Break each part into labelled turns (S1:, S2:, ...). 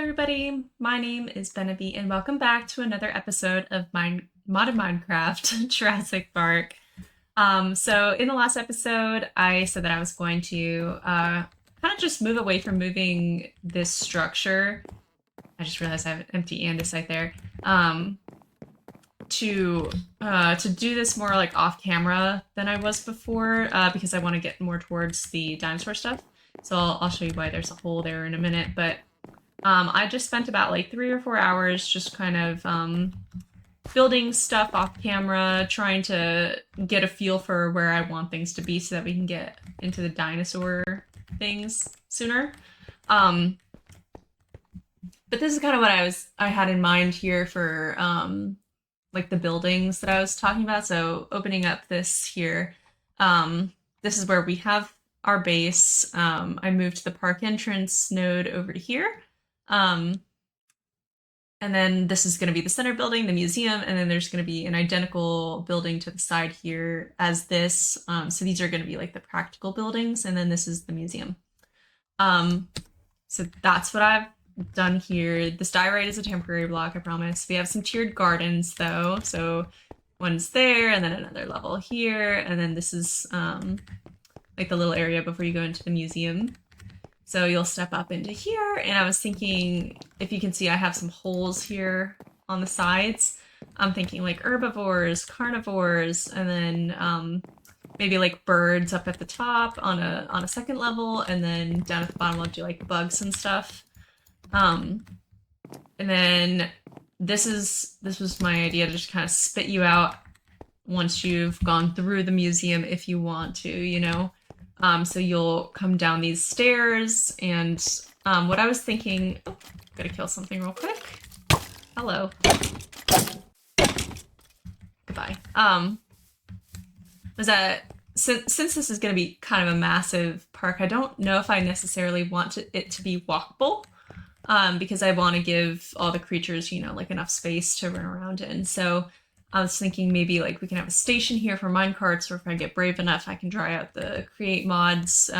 S1: everybody, my name is Benavi and welcome back to another episode of Modded Minecraft Jurassic Park. So in the last episode, I said that I was going to kind of just move away from moving this structure. I just realized I have an empty andesite there. To do this more like off camera than I was before, because I want to get more towards the dinosaur stuff. So I'll show you why there's a hole there in a minute, but I just spent about like 3 or 4 hours just kind of building stuff off camera, trying to get a feel for where I want things to be so that we can get into the dinosaur things sooner. But this is kind of what I had in mind here for like the buildings that I was talking about. So opening up this here, this is where we have our base. I moved the park entrance node over to here. And then this is going to be the center building, the museum, and then there's going to be an identical building to the side here as this. So these are going to be like the practical buildings, and then this is the museum. So that's what I've done here. This diorite is a temporary block, I promise. We have some tiered gardens though. So one's there, and then another level here, and then this is like the little area before you go into the museum. So you'll step up into here, and I was thinking, if you can see, I have some holes here on the sides. I'm thinking like herbivores, carnivores, and then maybe like birds up at the top on a second level, and then down at the bottom I'll do like bugs and stuff. And then this was my idea to just kind of spit you out once you've gone through the museum if you want to, you know. So you'll come down these stairs, and what I was thinking, oh, gotta kill something real quick. Hello. Goodbye. Was that since this is gonna be kind of a massive park, I don't know if I necessarily want it to be walkable, because I want to give all the creatures, you know, like enough space to run around in. So I was thinking maybe like we can have a station here for minecarts, or if I get brave enough, I can dry out the create mods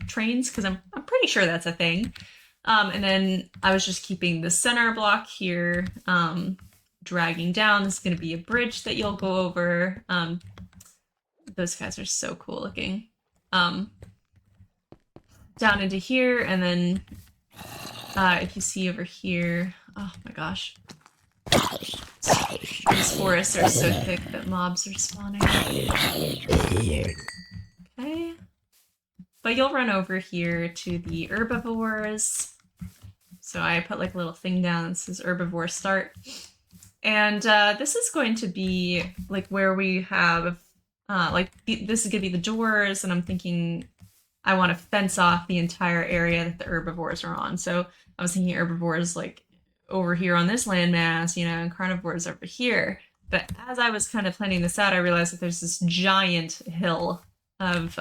S1: trains, because I'm pretty sure that's a thing. And then I was just keeping the center block here, dragging down. This is going to be a bridge that you'll go over. Those guys are so cool looking. Down into here, and then if you see over here, oh my gosh. These forests are so thick that mobs are spawning. Okay. But you'll run over here to the herbivores. So I put like a little thing down that says herbivore start. And this is going to be like where we have, this is going to be the doors, and I'm thinking I want to fence off the entire area that the herbivores are on. So I was thinking herbivores like over here on this landmass, you know, and carnivores over here. But as I was kind of planning this out, I realized that there's this giant hill of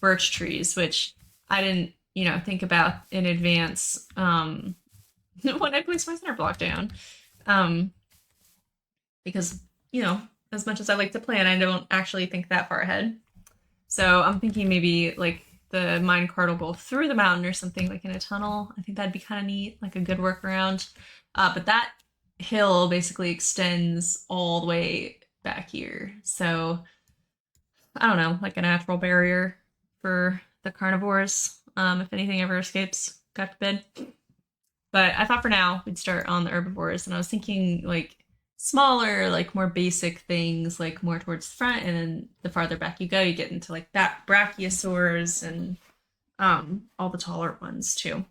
S1: birch trees, which I didn't, you know, think about in advance when I placed my center block down. Because, you know, as much as I like to plan, I don't actually think that far ahead. So I'm thinking maybe like the minecart will go through the mountain or something, like in a tunnel. I think that'd be kind of neat, like a good workaround. But that hill basically extends all the way back here. So I don't know, like a natural barrier for the carnivores, if anything ever escapes, God forbid. But I thought for now we'd start on the herbivores, and I was thinking like smaller, like more basic things, like more towards the front, and then the farther back you go, you get into like that brachiosaurs and all the taller ones too.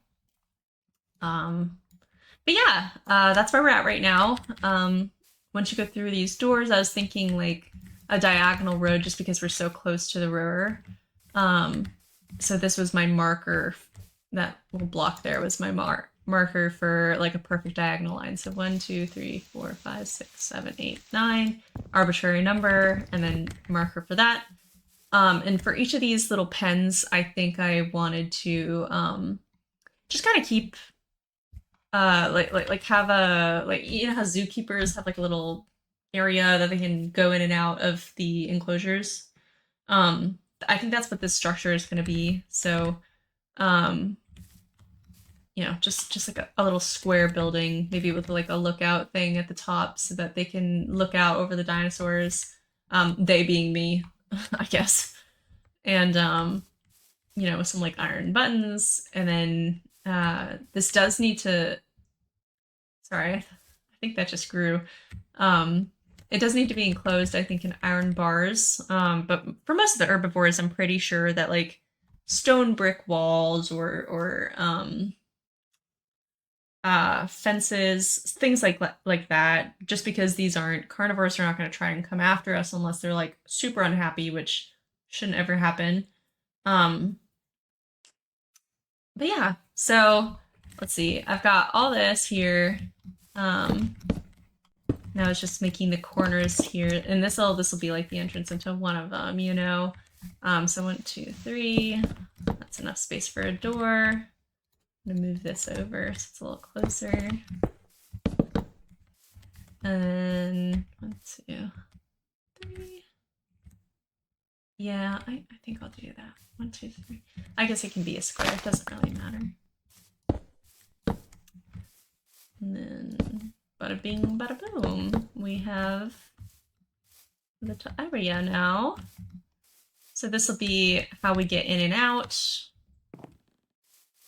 S1: But yeah, that's where we're at right now. Once you go through these doors, I was thinking like a diagonal road, just because we're so close to the river. So this was my marker. That little block there was my marker for like a perfect diagonal line. So 1, 2, 3, 4, 5, 6, 7, 8, 9, arbitrary number, and then marker for that. And for each of these little pens, I think I wanted to just kind of keep like have a, like, you know how zookeepers have like a little area that they can go in and out of the enclosures. I think that's what this structure is going to be. So you know, just like a little square building, maybe with like a lookout thing at the top so that they can look out over the dinosaurs. They being me, I guess. And you know, some like iron buttons, and then this does need to, sorry, I think that just grew. Um, it does need to be enclosed, I think, in iron bars. But for most of the herbivores, I'm pretty sure that like stone brick walls or fences, things like that. Just because these aren't carnivores, are not going to try and come after us unless they're like super unhappy, which shouldn't ever happen. Um, but yeah, so let's see. I've got all this here. Um, Now it's just making the corners here, and this will be like the entrance into one of them, you know. So 1, 2, 3. That's enough space for a door. I'm gonna move this over so it's a little closer. And 1, 2, 3. Yeah, I think I'll do that. 1, 2, 3. I guess it can be a square. It doesn't really matter. And then bada bing, bada boom. We have the area now. So this will be how we get in and out.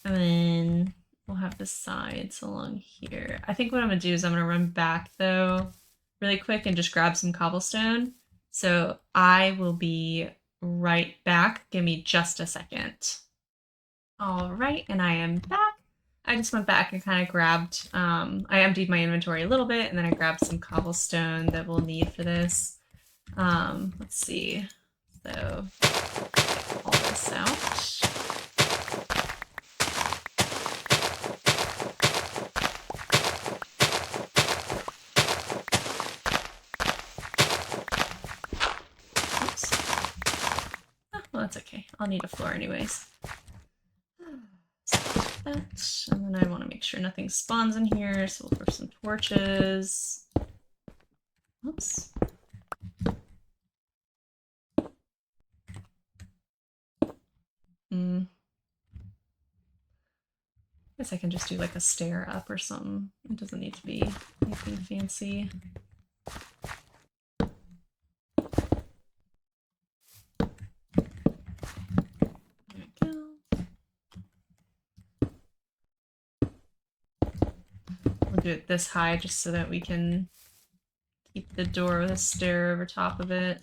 S1: And then we'll have the sides along here. I think what I'm gonna do is I'm gonna run back though really quick and just grab some cobblestone. So I will be right back. Give me just a second. All right, and I am back. I just went back and kind of grabbed, I emptied my inventory a little bit, and then I grabbed some cobblestone that we'll need for this. Let's see. So, get all this out. Oops. Oh, well, that's okay. I'll need a floor anyways. So that, and then I want to make sure nothing spawns in here, so we'll throw some torches. Oops. Guess I can just do like a stair up or something. It doesn't need to be anything fancy. There we go. We'll do it this high just so that we can keep the door with a stair over top of it.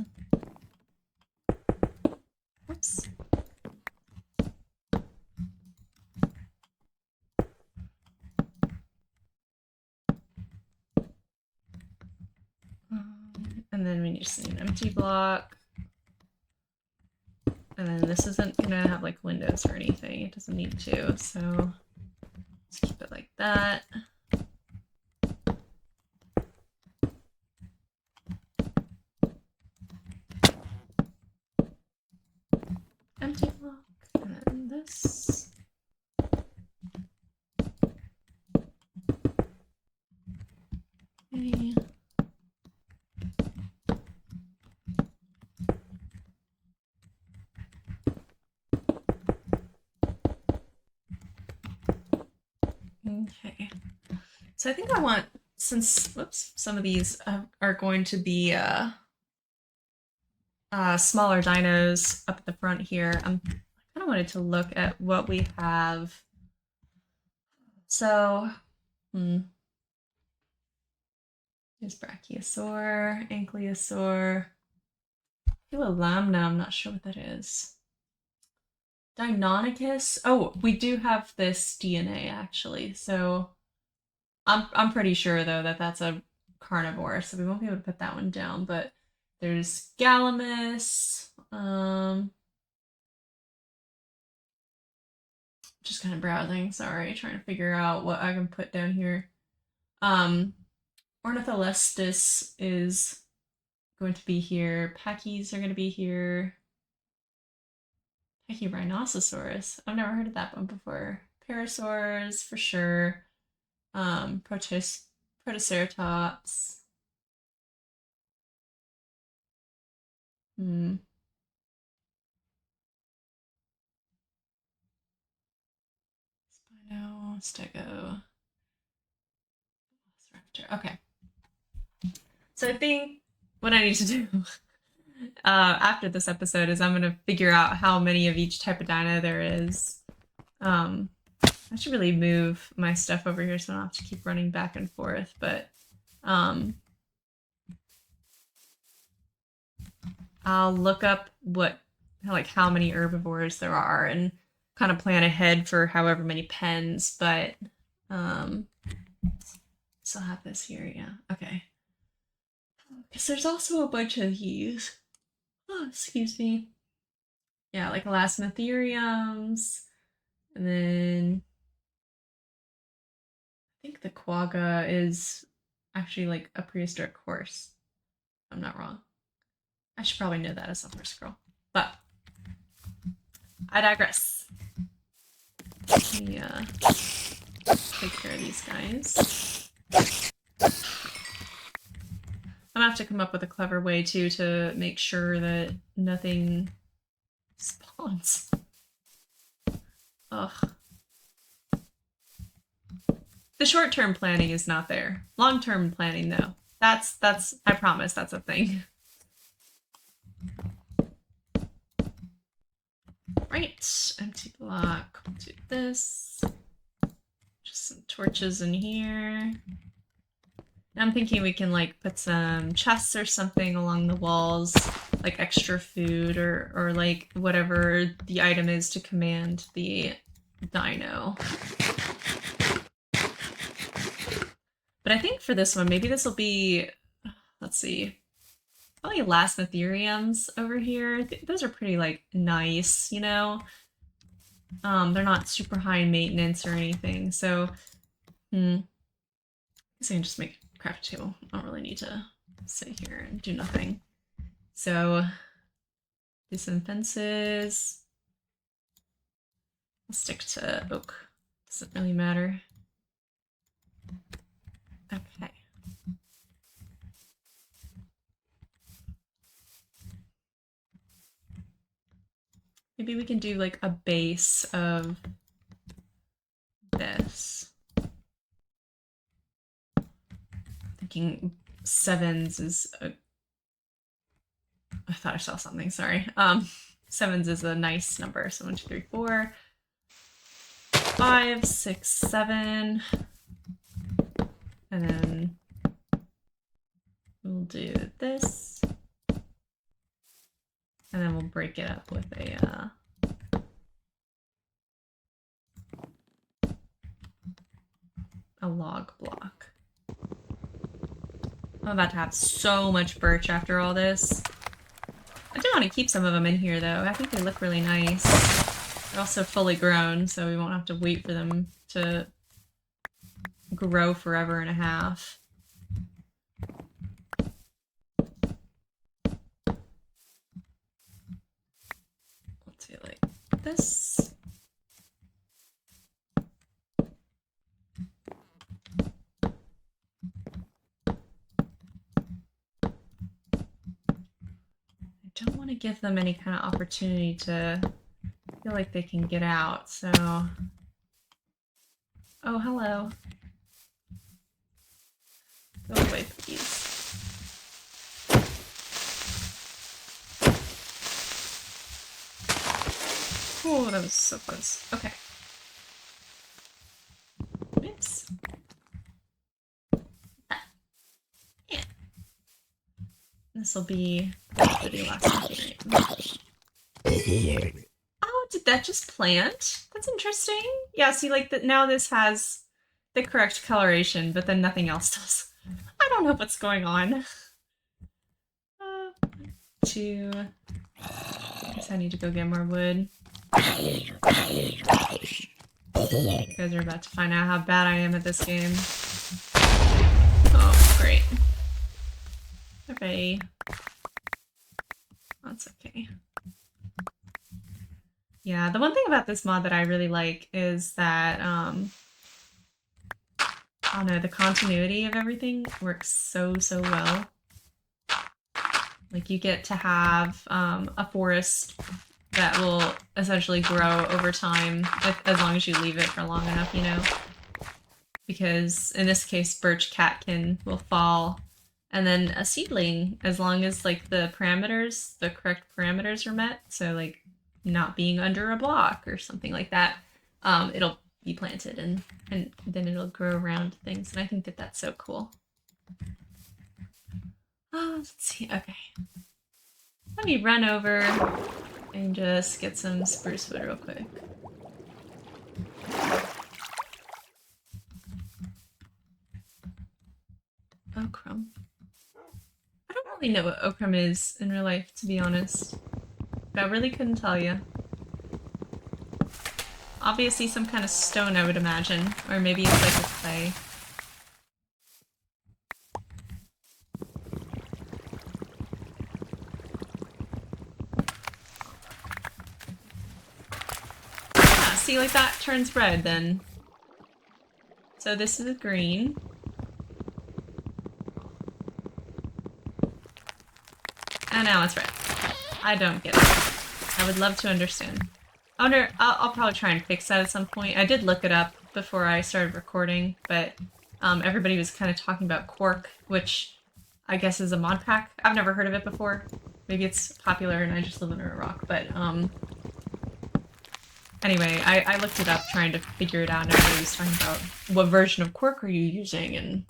S1: Oops. And then we just need an empty block. And then this isn't gonna have like windows or anything. It doesn't need to, so let's keep it like that. Empty block, and then this. Okay. Okay. So I think I want, since, whoops, some of these are going to be smaller dinos up at the front here, I kind of wanted to look at what we have. So, there's Brachiosaur, Ankylosaur, Lamna, I'm not sure what that is. Deinonychus. Oh, we do have this DNA actually, so I'm pretty sure though that that's a carnivore, so we won't be able to put that one down. But there's Gallimimus. Just kind of browsing. Sorry, trying to figure out what I can put down here. Ornitholestes is going to be here. Pachys are going to be here. Pachyrhinoceros. I've never heard of that one before. Parasaurs for sure. Protoceratops. Spino. Stego. Okay. So I think what I need to do after this episode is I'm gonna figure out how many of each type of dino there is. I should really move my stuff over here so I don't have to keep running back and forth, but I'll look up how many herbivores there are and kind of plan ahead for however many pens, but still have this here, yeah. Okay. Because there's also a bunch of these. Oh, excuse me. Yeah, like elasmotheriums, and then I think the quagga is actually like a prehistoric horse. I'm not wrong. I should probably know that as a horse girl, but I digress. Let me take care of these guys. I'm gonna have to come up with a clever way too to make sure that nothing spawns. Ugh. The short-term planning is not there. Long-term planning though. That's I promise that's a thing. Right, empty block. We'll do this. Just some torches in here. I'm thinking we can like put some chests or something along the walls, like extra food or like whatever the item is to command the dino. But I think for this one, maybe this will be, let's see, probably elasmotheriums over here. Those are pretty like nice, you know? They're not super high maintenance or anything, so I guess I can just make a craft table. I don't really need to sit here and do nothing. So do some fences. I'll stick to oak. Doesn't really matter. Okay. Maybe we can do like a base of this. Thinking sevens is a... I thought I saw something, sorry. Sevens is a nice number. So 1, 2, 3, 4, 5, 6, 7. And then we'll do this. And then we'll break it up with a log block. I'm about to have so much birch after all this. I do want to keep some of them in here though. I think they look really nice. They're also fully grown, so we won't have to wait for them to grow forever and a half. Let's do like this. I don't want to give them any kind of opportunity to feel like they can get out, so... Oh, hello. Go away, please. Oh, that was so close. Okay. Oops. Yeah. This will be the last time. Oh, did that just plant? That's interesting. Yeah, see, like, now this has the correct coloration, but then nothing else does. I don't know what's going on. 2. I guess I need to go get more wood. You guys are about to find out how bad I am at this game. Oh, great. Okay. That's okay. Yeah, the one thing about this mod that I really like is that, I don't know, the continuity of everything works so well. Like, you get to have a forest that will essentially grow over time, as long as you leave it for long enough, you know? because in this case, birch catkin will fall, and then a seedling, as long as like the correct parameters are met, so like not being under a block or something like that, it'll be planted and then it'll grow around things, and I think that that's so cool. Oh, let's see. Okay, let me run over and just get some spruce wood real quick. Okrum. I don't really know what okrum is in real life, to be honest. I really couldn't tell you. Obviously some kind of stone, I would imagine. Or maybe it's like a clay. Yeah, see, like that turns red then. So this is green. And now it's red. I don't get it. I would love to understand. I'll probably try and fix that at some point. I did look it up before I started recording, but everybody was kind of talking about cork, which I guess is a mod pack. I've never heard of it before. Maybe it's popular and I just live under a rock, but anyway, I looked it up trying to figure it out, and everybody was talking about what version of cork are you using, and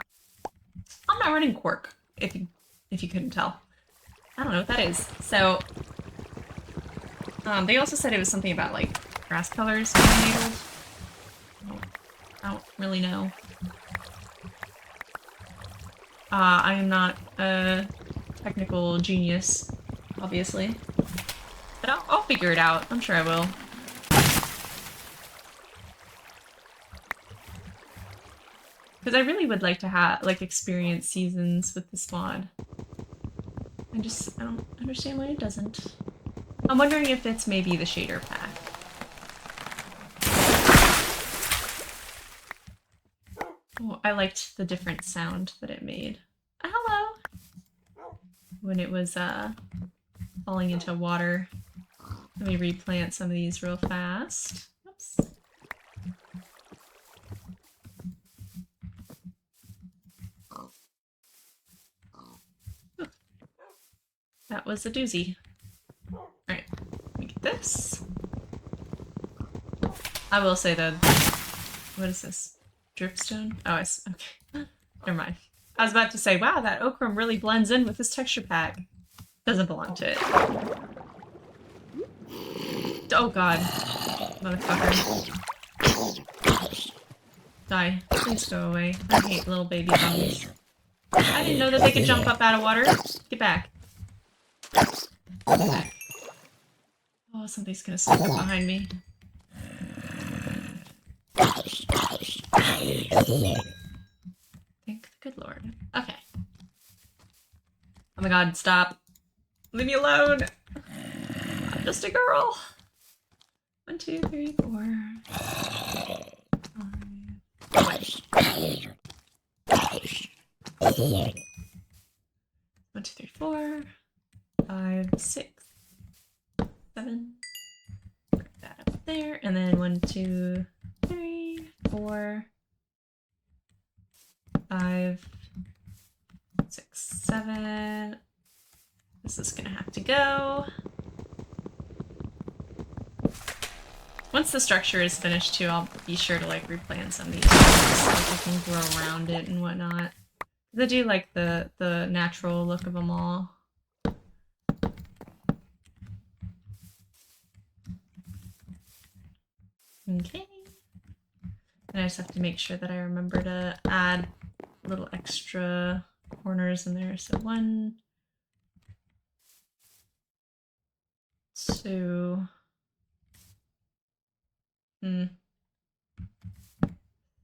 S1: I'm not running cork, if you couldn't tell. I don't know what that is. So they also said it was something about like grass colors being enabled. I don't really know. I am not a technical genius, obviously, but I'll figure it out. I'm sure I will. Because I really would like to have experience seasons with this mod. I don't understand why it doesn't. I'm wondering if it's maybe the shader pack. Oh, I liked the different sound that it made. Hello! When it was falling into water. Let me replant some of these real fast. Oops. That was a doozy. Alright, let me get this. I will say though, what is this? Dripstone? Oh, okay. Never mind. I was about to say, wow, that okra really blends in with this texture pack. Doesn't belong to it. Oh god. Motherfucker. Die. Please go away. I hate little baby zombies. I didn't know that they could jump up out of water. Get back. Get back. Oh, somebody's gonna sneak up behind me. Thank the good lord. Okay. Oh my god, stop. Leave me alone! I'm just a girl. 1, 2, 3, 4. 1, 2, 3, 4. 5, 6, 7. Put that up there, and then 1, 2, 3, 4, 5, 6, 7. This is gonna have to go. Once the structure is finished too, I'll be sure to like replant some of these so I can grow around it and whatnot. I do like the natural look of them all. Okay. And I just have to make sure that I remember to add little extra corners in there. So 1, 2,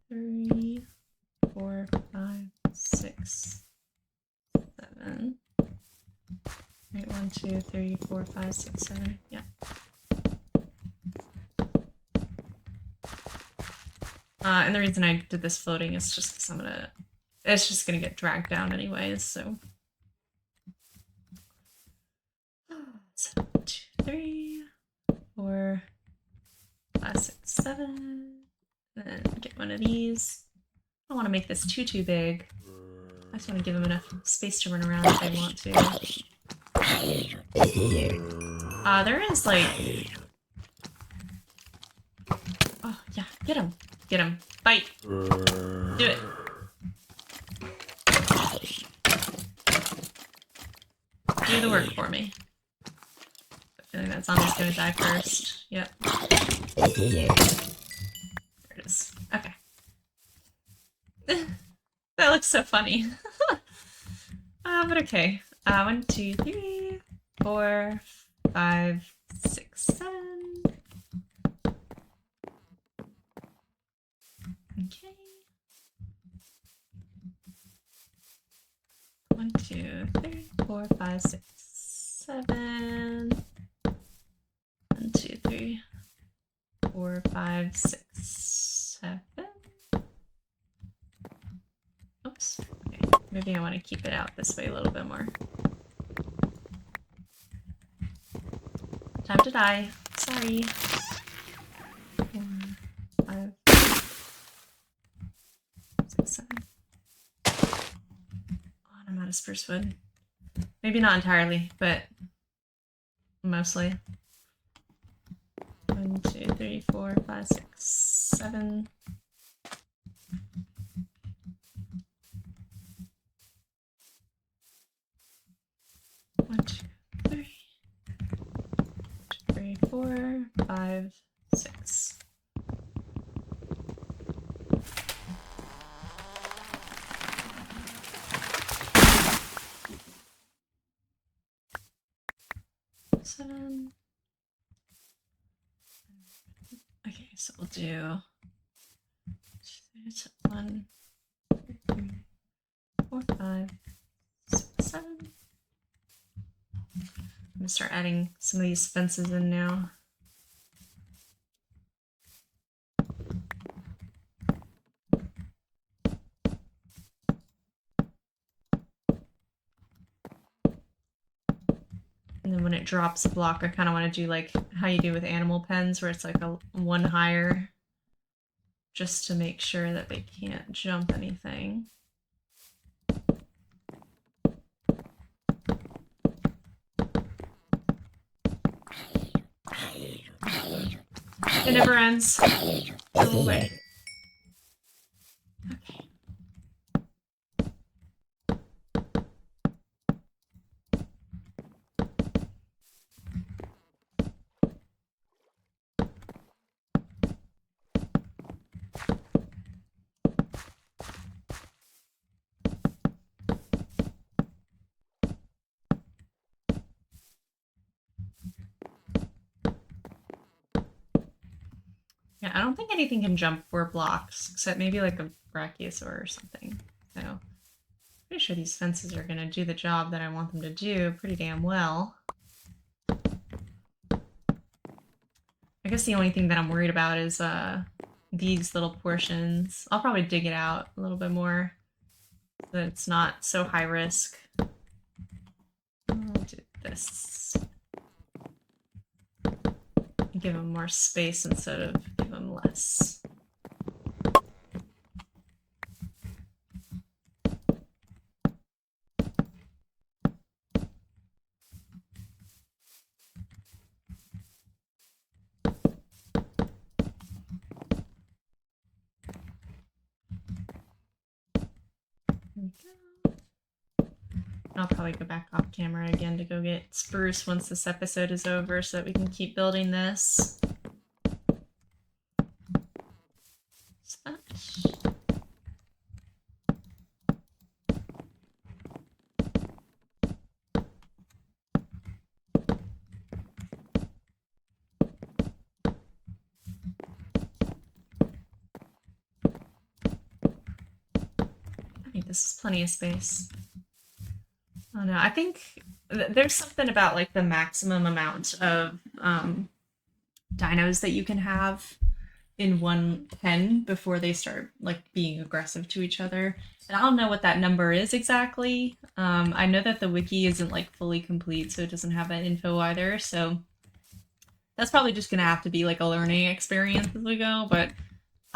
S1: 3, 4, 5, 6, 7. Right, 1, 2, 3, 4, 5, 6, 7. Yeah. And the reason I did this floating is just because it's just gonna get dragged down anyways, so. 1, 2, 3, 4, 5, 6, 7. Then get one of these. don't want to make this too big. I just want to give them enough space to run around if they want to. There is like... Oh, yeah, get him. Get him. Bite. Do it. Do the work for me. I feel like that zombie's gonna die first. Yep. There it is. Okay. That looks so funny. But okay. 1, 2, 3, 4, 5, 6, 7. Okay. 1, 2, 3, 4, 5, 6, 7. 1, 2, 3, 4, 5, 6, 7. Oops. Okay. Maybe I want to keep it out this way a little bit more. Time to die. Sorry. 4, 5, 6, 7. Oh, I'm out of spruce wood. Maybe not entirely, but mostly. 1, 2, 3, 4, 5, 6, 7. 1, 2, 3, 3, 4, 5, 6. Seven. Okay, so we'll do 1, 2, 3, 4, 5, 6, 7. I'm gonna start adding some of these fences in now. And then when it drops a block, I kind of want to do like how you do with animal pens, where it's like a one higher, just to make sure that they can't jump anything. It never ends. Go away. Okay. Yeah, I don't think anything can jump 4 blocks, except maybe like a brachiosaur or something. So, pretty sure these fences are going to do the job that I want them to do pretty damn well. I guess the only thing that I'm worried about is these little portions. I'll probably dig it out a little bit more so that it's not so high risk. I'll do this. Give them more space instead of give them less. I'll probably go back off camera again to go get spruce once this episode is over so that we can keep building this. I think this is plenty of space. Oh no, I think there's something about like the maximum amount of dinos that you can have in one pen before they start like being aggressive to each other. And I don't know what that number is exactly. I know that the wiki isn't like fully complete, so it doesn't have that info either. So that's probably just gonna have to be like a learning experience as we go. But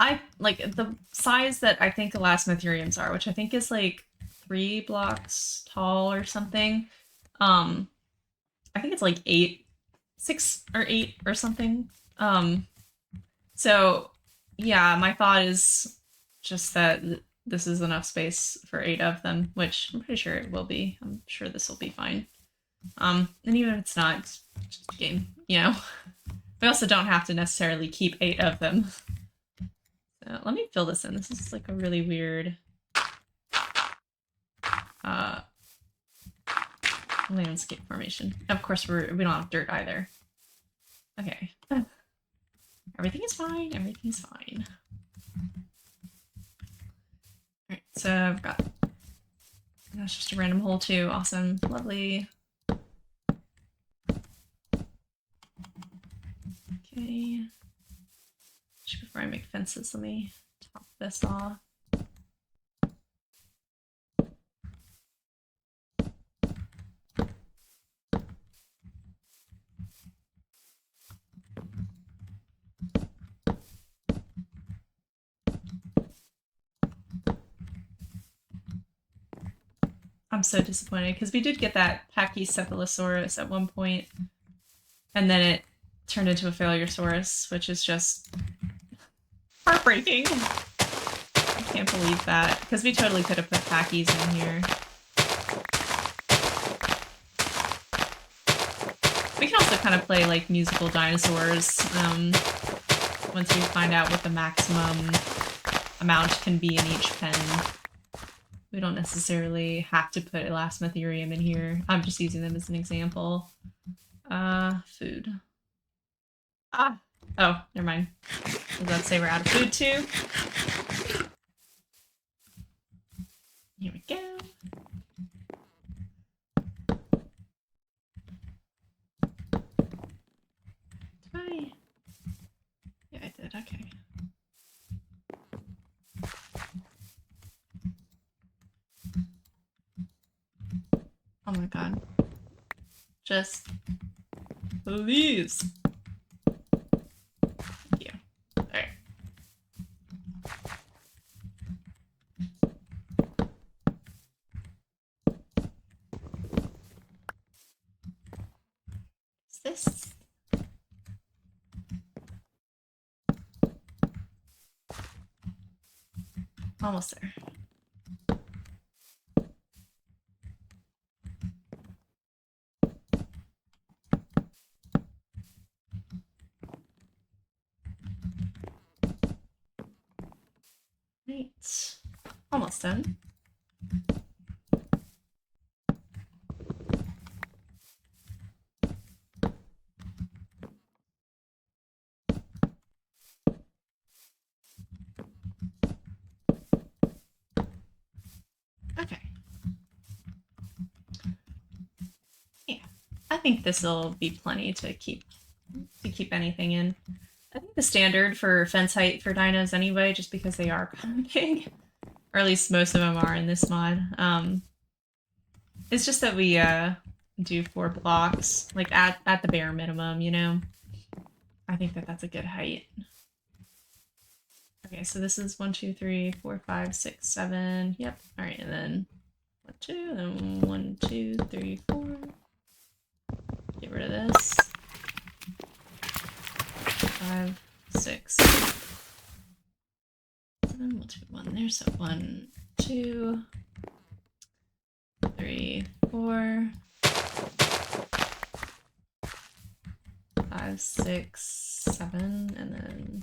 S1: I like the size that I think elasmotheriums are, which I think is like 3 blocks tall or something. I think it's like 6 or 8 or something. So yeah, my thought is just that this is enough space for 8 of them, which I'm pretty sure it will be. I'm sure this will be fine. And even if it's not, it's just a game, you know? We also don't have to necessarily keep 8 of them. So let me fill this in. This is like a really weird landscape formation. Of course, we don't have dirt either. Okay. Everything is fine. Everything's fine. Alright, so I've got... That's just a random hole too. Awesome. Lovely. Okay. Just before I make fences, let me top this off. I'm so disappointed because we did get that Pachycephalosaurus at one point, and then it turned into a Failure-saurus, which is just heartbreaking. I can't believe that, because we totally could have put Pachy's in here. We can also kind of play like musical dinosaurs once we find out what the maximum amount can be in each pen. We don't necessarily have to put Elasmotherium in here. I'm just using them as an example. Food. Oh, never mind. Does that say we're out of food too? Here we go. Did I? Yeah, I did. Okay. Oh my god. Just please. Thank you. Alright. Is this? Almost there. Right. Almost done. Okay. Yeah. I think this will be plenty to keep anything in. I think the standard for fence height for dinos anyway, just because they are kind of big, or at least most of them are in this mod. It's just that we do 4 blocks, like at the bare minimum, you know. I think that that's a good height. Okay, so this is 1, 2, 3, 4, 5, 6, 7. Yep. All right, and then 1, 2, then 1, 2, 3, 4. Get rid of this. 5, 6, 7. We'll do 1 there. So 1, 2, 3, 4, 5, 6, 7, and then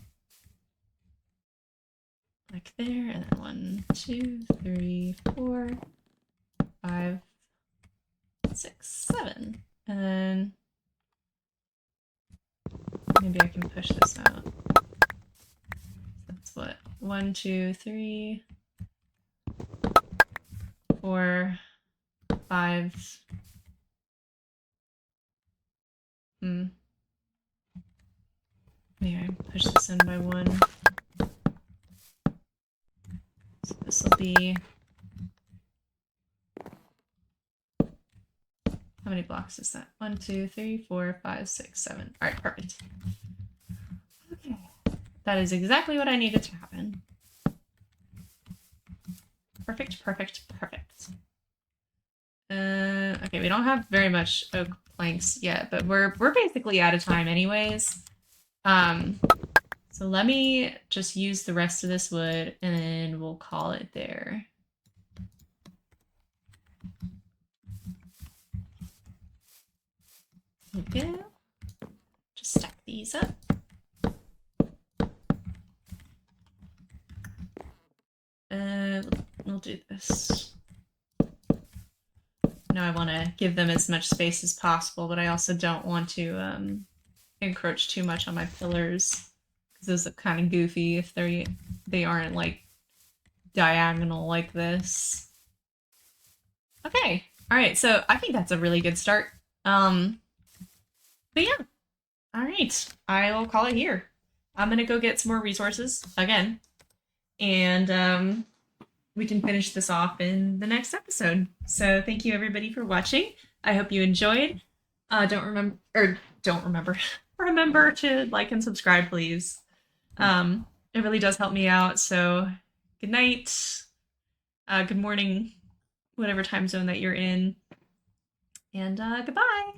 S1: like there, and then 1, 2, 3, 4, 5, 6, 7, and then maybe I can push this out. That's what 1, 2, 3, 4, 5. Maybe I push this in by 1. So this will be... How many blocks is that? 1, 2, 3, 4, 5, 6, 7. Alright, perfect. Okay. That is exactly what I needed to happen. perfect, perfect. Okay, we don't have very much oak planks yet, but we're basically out of time anyways. So let me just use the rest of this wood and then we'll call it there. Okay. Just stack these up. We'll do this. Now I want to give them as much space as possible, but I also don't want to encroach too much on my pillars because those look kind of goofy if they aren't like diagonal like this. Okay, all right. So I think that's a really good start. But yeah, all right. I'll call it here. I'm gonna go get some more resources again, and we can finish this off in the next episode. So thank you everybody for watching. I hope you enjoyed. Don't remember. Remember to like and subscribe, please. It really does help me out. So good night, good morning, whatever time zone that you're in, and goodbye.